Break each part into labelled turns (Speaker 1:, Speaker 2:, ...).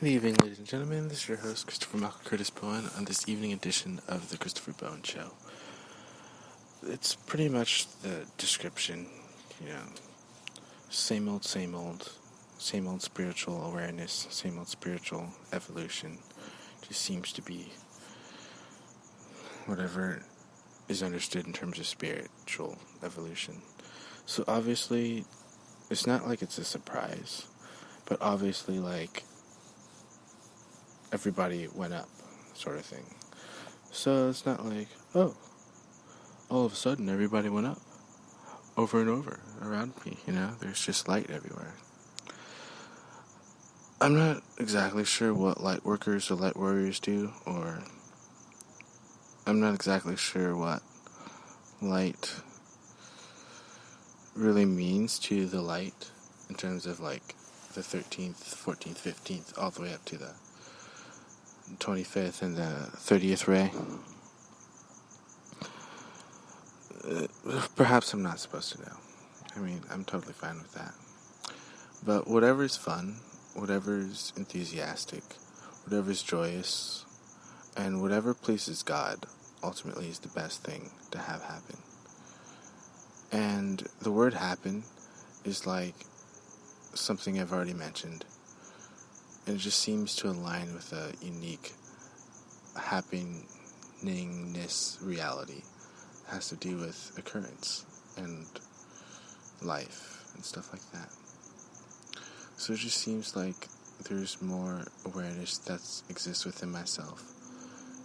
Speaker 1: Good evening, ladies and gentlemen. This is your host, Christopher Michael Curtis Bowen, on this evening edition of The Christopher Bowen Show. It's pretty much the description, same old, same old spiritual awareness, same old spiritual evolution. Just seems to be whatever is understood in terms of spiritual evolution. So obviously, it's not like it's a surprise, but obviously, everybody went up, sort of thing. So it's not like, oh, all of a sudden everybody went up, over and over around me, there's just light everywhere. I'm not exactly sure what light workers or light warriors do, or I'm not exactly sure what light really means to the light in terms of the 13th, 14th, 15th, all the way up to the 25th and the 30th ray. Perhaps I'm not supposed to know. I'm totally fine with that. But whatever's fun, whatever's enthusiastic, whatever's joyous, and whatever pleases God ultimately is the best thing to have happen. And the word happen is like something I've already mentioned. And it just seems to align with a unique happeningness reality. It has to do with occurrence and life and stuff like that. So it just seems like there's more awareness that exists within myself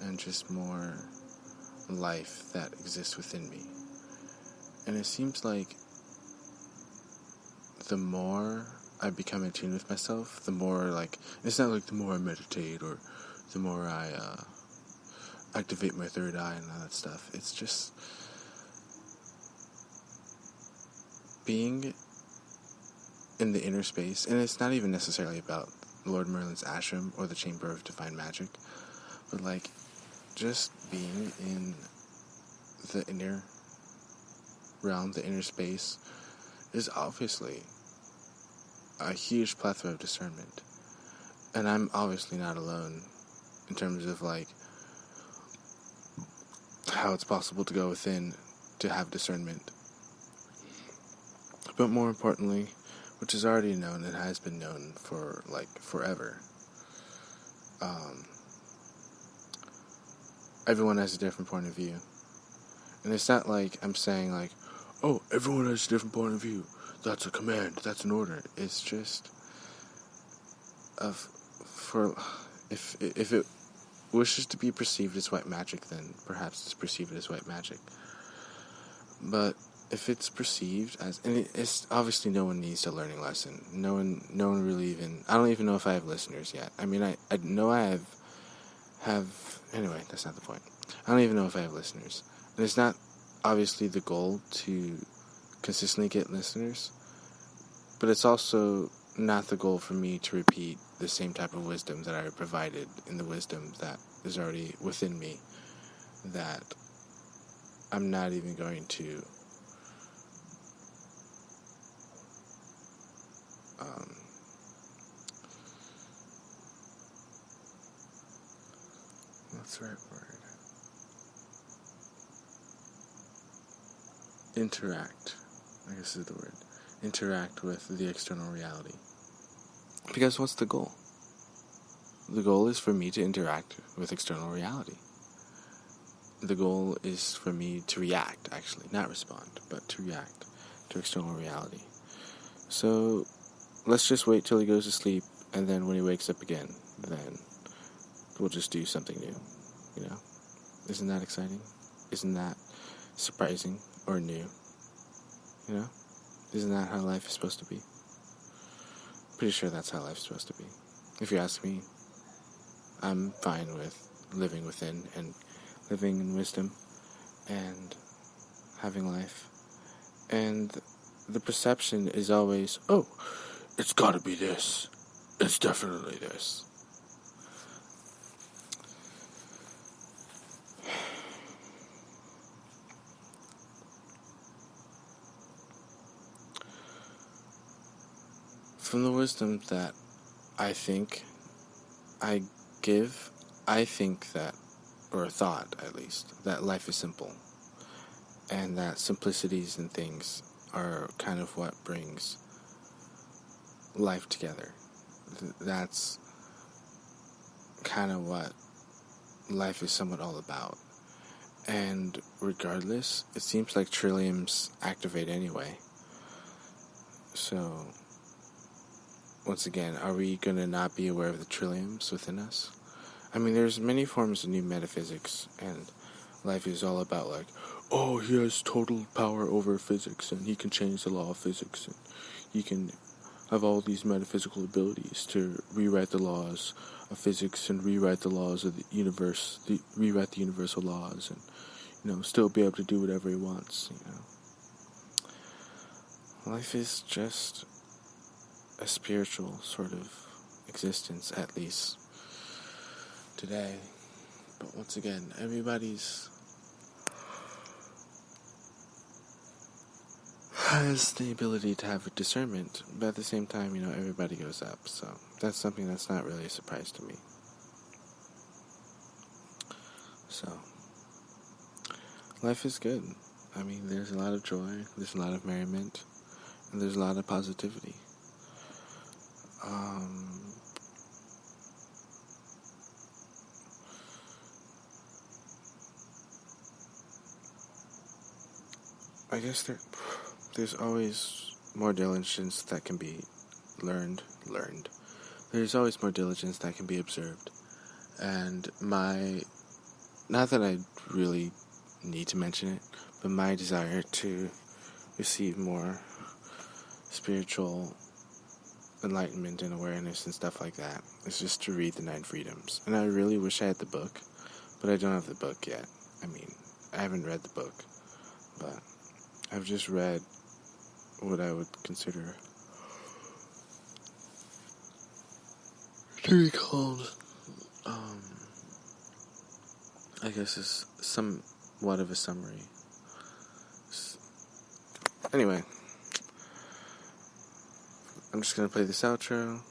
Speaker 1: and just more life that exists within me. And it seems like the more I become in tune with myself, the more it's not like the more I meditate or the more I activate my third eye and all that stuff. It's just being in the inner space, and it's not even necessarily about Lord Merlin's ashram or the Chamber of Divine Magic, but just being in the inner realm, the inner space, is obviously a huge plethora of discernment. And I'm obviously not alone in terms of how it's possible to go within to have discernment. But more importantly, which is already known and has been known for forever, everyone has a different point of view. And it's not like I'm saying oh, everyone has a different point of view, that's a command, that's an order. It's just if it wishes to be perceived as white magic, then perhaps it's perceived as white magic. But if it's perceived as, and it's obviously no one needs a learning lesson. No one really even, I don't even know if I have listeners yet. I know I have, anyway, that's not the point. I don't even know if I have listeners. And it's not obviously the goal to consistently get listeners, but it's also not the goal for me to repeat the same type of wisdom that I provided in the wisdom that is already within me, that I'm not even going to what's the right word? Interact, I guess is the word. Interact with the external reality. Because what's the goal? The goal is for me to interact with external reality. The goal is for me to react, actually, not respond, but to react to external reality. So let's just wait till he goes to sleep, and then when he wakes up again, then we'll just do something new, Isn't that exciting? Isn't that surprising or new? Isn't that how life is supposed to be? Pretty sure that's how life's supposed to be. If you ask me, I'm fine with living within and living in wisdom and having life. And the perception is always, oh, it's gotta be this. It's definitely this. From the wisdom that I think I I think that, or thought at least, that life is simple. And that simplicities in things are kind of what brings life together. That's kind of what life is somewhat all about. And regardless, it seems like trilliums activate anyway. So, once again, are we going to not be aware of the trilliums within us? I mean, there's many forms of new metaphysics, and life is all about like, oh, he has total power over physics, and he can change the law of physics, and he can have all these metaphysical abilities to rewrite the laws of physics and rewrite the laws of the universe, rewrite the universal laws, and still be able to do whatever he wants. Life is just a spiritual sort of existence, at least today. But once again, everybody's has the ability to have a discernment, but at the same time, everybody goes up, so that's something that's not really a surprise to me. So, life is good. I mean, there's a lot of joy, there's a lot of merriment, and there's a lot of positivity. I guess there's always more diligence that can be learned. There's always more diligence that can be observed. And not that I really need to mention it, but my desire to receive more spiritual enlightenment and awareness and stuff like that is just to read the 9 Freedoms. And I really wish I had the book, but I don't have the book yet. I mean, I haven't read the book, but I've just read what I would consider to be called, I guess is somewhat of a summary. Anyway, I'm just going to play this outro,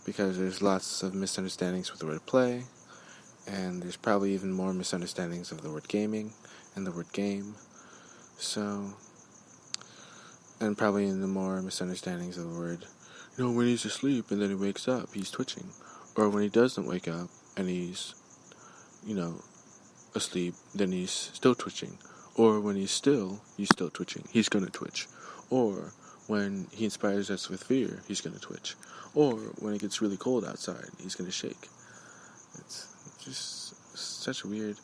Speaker 1: because there's lots of misunderstandings with the word play, and there's probably even more misunderstandings of the word gaming and the word game. So, and probably in the more misunderstandings of the word, when he's asleep and then he wakes up, he's twitching. Or when he doesn't wake up and he's, asleep, then he's still twitching. Or when he's still twitching, he's going to twitch. Or when he inspires us with fear, he's going to twitch. Or when it gets really cold outside, he's going to shake. It's just such weird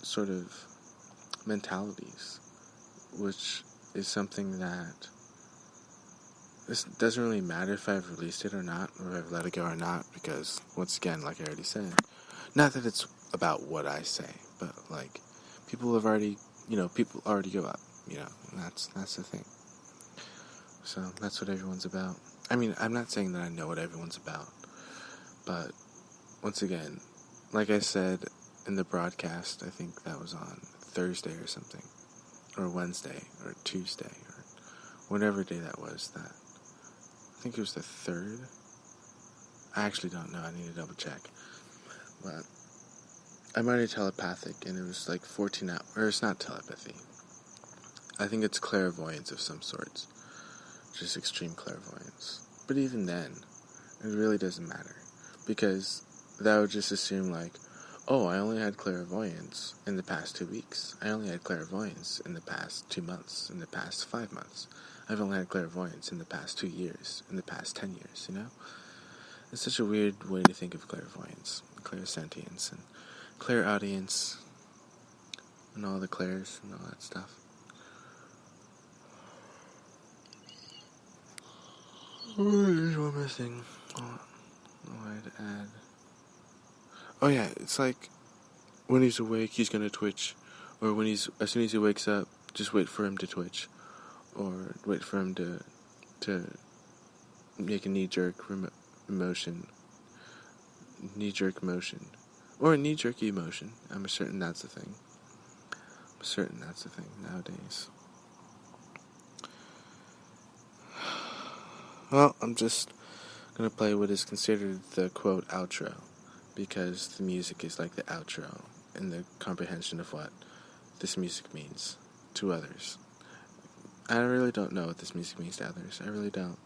Speaker 1: sort of mentalities, which is something that it doesn't really matter if I've released it or not, or if I've let it go or not, because once again, like I already said, not that it's about what I say, but like people have already, people already give up, and that's the thing. So that's what everyone's about. I mean, I'm not saying that I know what everyone's about, but once again, like I said in the broadcast, I think that was on Thursday or something, or Wednesday, or Tuesday, or whatever day that was, I think it was the 3rd. I actually don't know, I need to double check. But I'm already telepathic, and it was like 14 hours, or it's not telepathy. I think it's clairvoyance of some sorts. Just extreme clairvoyance. But even then, it really doesn't matter. Because that would just assume like, oh, I only had clairvoyance in the past 2 weeks. I only had clairvoyance in the past 2 months, in the past 5 months. I've only had clairvoyance in the past 2 years, in the past 10 years, It's such a weird way to think of clairvoyance, clairsentience, and clairaudience, and all the clairs, and all that stuff. There's one more thing I had to add. Oh yeah, it's like, when he's awake, he's gonna twitch, or as soon as he wakes up, just wait for him to twitch, or wait for him to make a knee-jerk motion, or a knee-jerk emotion. I'm certain that's a thing. Nowadays. Well, I'm just going to play what is considered the quote outro, because the music is like the outro in the comprehension of what this music means to others. I really don't know what this music means to others. I really don't.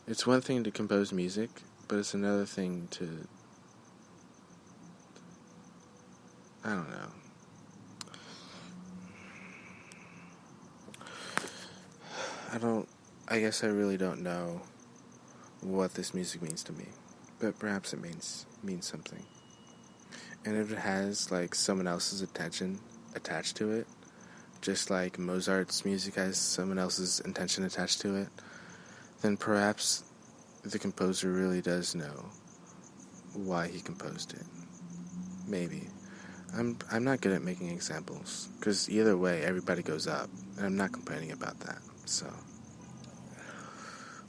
Speaker 1: It's one thing to compose music, but it's another thing to, I don't know. I guess I really don't know what this music means to me, but perhaps it means something. And if it has, like, someone else's attention attached to it, just like Mozart's music has someone else's intention attached to it, then perhaps the composer really does know why he composed it. Maybe. I'm not good at making examples, because either way, everybody goes up, and I'm not complaining about that, so.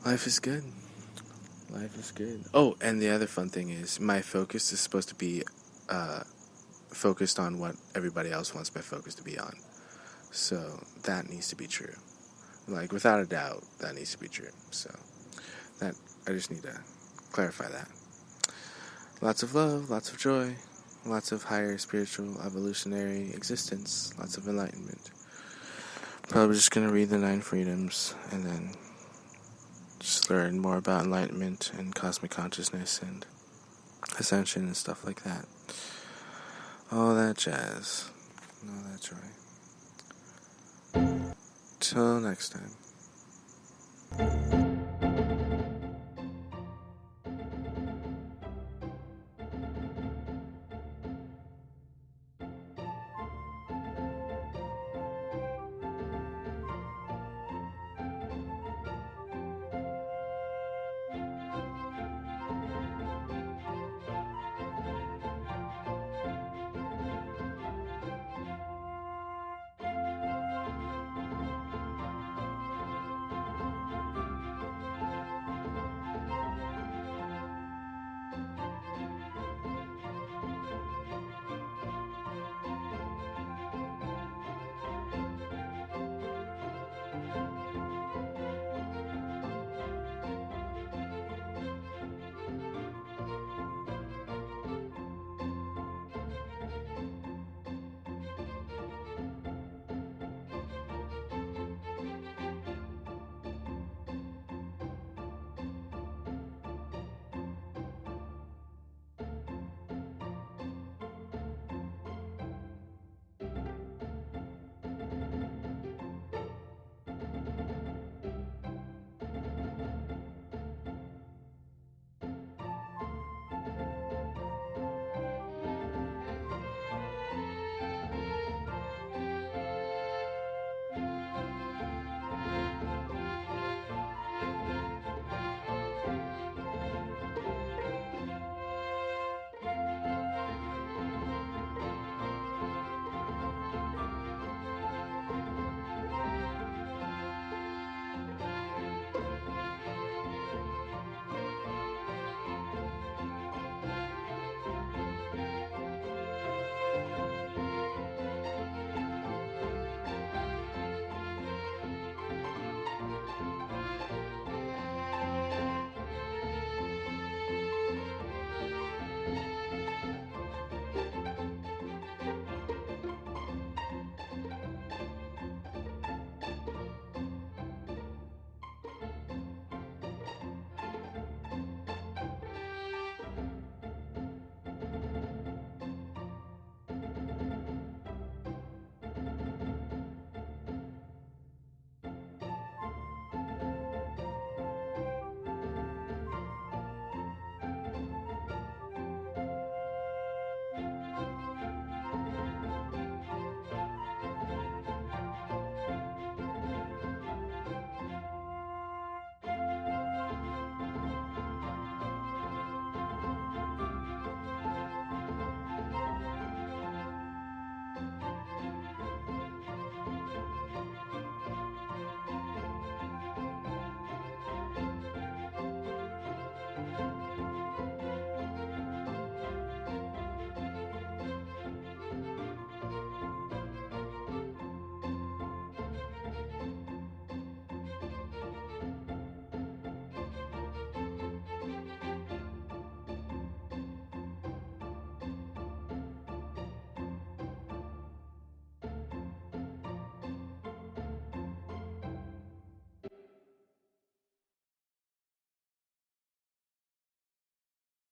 Speaker 1: Life is good. Life is good. Oh, and the other fun thing is, my focus is supposed to be, focused on what everybody else wants my focus to be on. So, that needs to be true. Like, without a doubt, that needs to be true. So, I just need to clarify that. Lots of love, lots of joy, lots of higher spiritual, evolutionary existence, lots of enlightenment. Probably just going to read the 9 freedoms, and then just learn more about enlightenment and cosmic consciousness and ascension and stuff like that. All that jazz. No, that's right. Till next time.